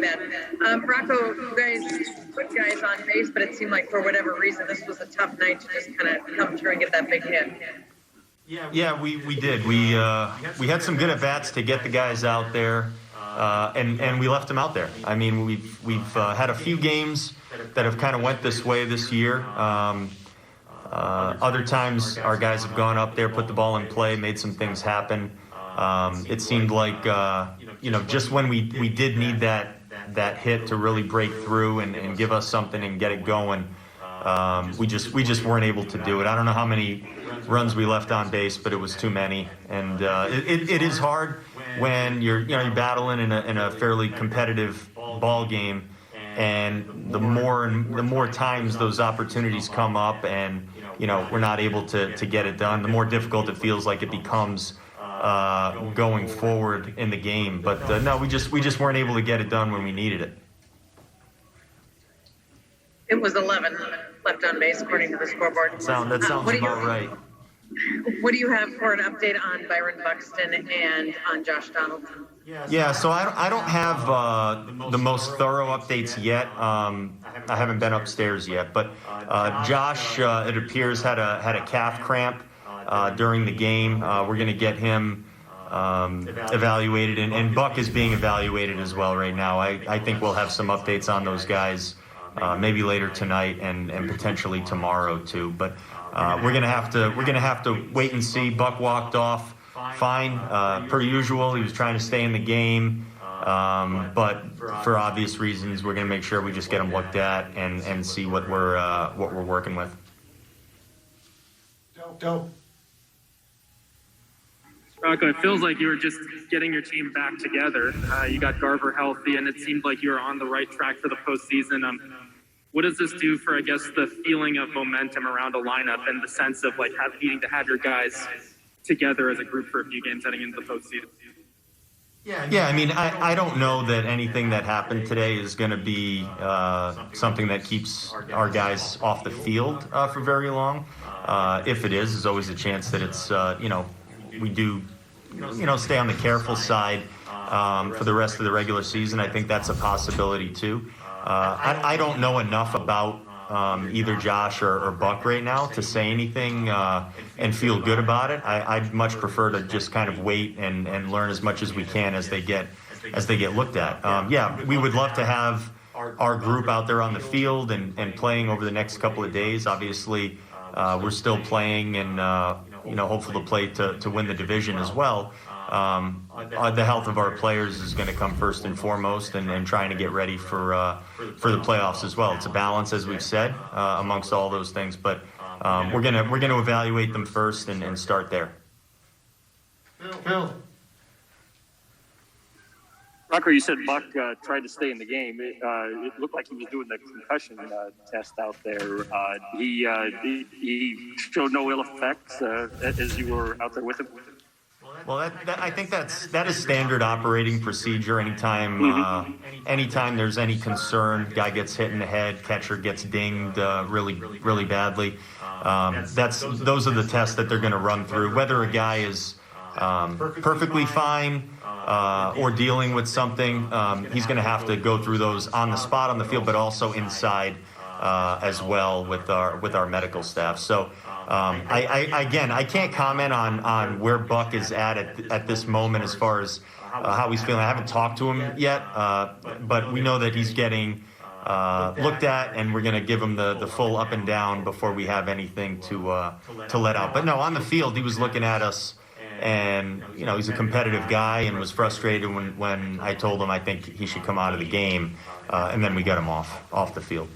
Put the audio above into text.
that. Rocco, you guys put guys on base, but it seemed like for whatever reason this was a tough night to just kind of come through and get that big hit. Yeah, we did. We had some good at bats to get the guys out there, and we left them out there. I mean, we've had a few games that have kind of went this way this year. Other times our guys have gone up there, put the ball in play, made some things happen. It seemed like just when we did need that hit to really break through and give us something and get it going, we just weren't able to do it. I don't know how many runs we left on base, but it was too many. And it is hard when you're battling in a fairly competitive ball game, and the more times those opportunities come up and we're not able to get it done, the more difficult it feels like it becomes going forward in the game. But no, we just weren't able to get it done when we needed it. It was 11 left on base according to the scoreboard. That sounds about right. What do you have for an update on Byron Buxton and on Josh Donaldson? Yeah, so I don't have the most thorough updates yet. I haven't been upstairs yet, but Josh, it appears, had a calf cramp during the game. We're going to get him evaluated, and Buck is being evaluated as well right now. I think we'll have some updates on those guys maybe later tonight and potentially tomorrow too. But we're gonna have to wait and see. Buck walked off fine per usual. He was trying to stay in the game, but for obvious reasons, we're gonna make sure we just get him looked at and see what we're working with. Dope. Rocco, it feels like you were just getting your team back together. You got Garver healthy, and it seemed like you were on the right track for the postseason. What does this do for, I guess, the feeling of momentum around a lineup and the sense of needing to have your guys together as a group for a few games heading into the postseason? Yeah, I mean, I don't know that anything that happened today is going to be something that keeps our guys off the field for very long. If it is, there's always a chance that it's, we do, stay on the careful side for the rest of the regular season. I think that's a possibility too. I don't know enough about either Josh or Buck right now to say anything and feel good about it. I'd much prefer to just kind of wait and learn as much as we can as they get looked at. Yeah, we would love to have our group out there on the field and playing over the next couple of days. Obviously, we're still playing and hopeful to play to win the division as well. The health of our players is going to come first and foremost, and trying to get ready for the playoffs as well. It's a balance, as we've said, amongst all those things. But we're gonna evaluate them first and start there. Phil. Rocco, you said Buck tried to stay in the game. It looked like he was doing the concussion test out there. He showed no ill effects as you were out there with him. Well, I think that is standard operating procedure. Anytime there's any concern, guy gets hit in the head, catcher gets dinged really badly. Those are the tests that they're going to run through. Whether a guy is perfectly fine or dealing with something, he's going to have to go through those on the spot on the field, but also inside as well with our medical staff. So I can't comment on where Buck is at this moment as far as how he's feeling. I haven't talked to him yet, but we know that he's getting looked at, and we're going to give him the full up and down before we have anything to let out. But no, on the field, he was looking at us, and he's a competitive guy and was frustrated when I told him I think he should come out of the game, and then we got him off the field.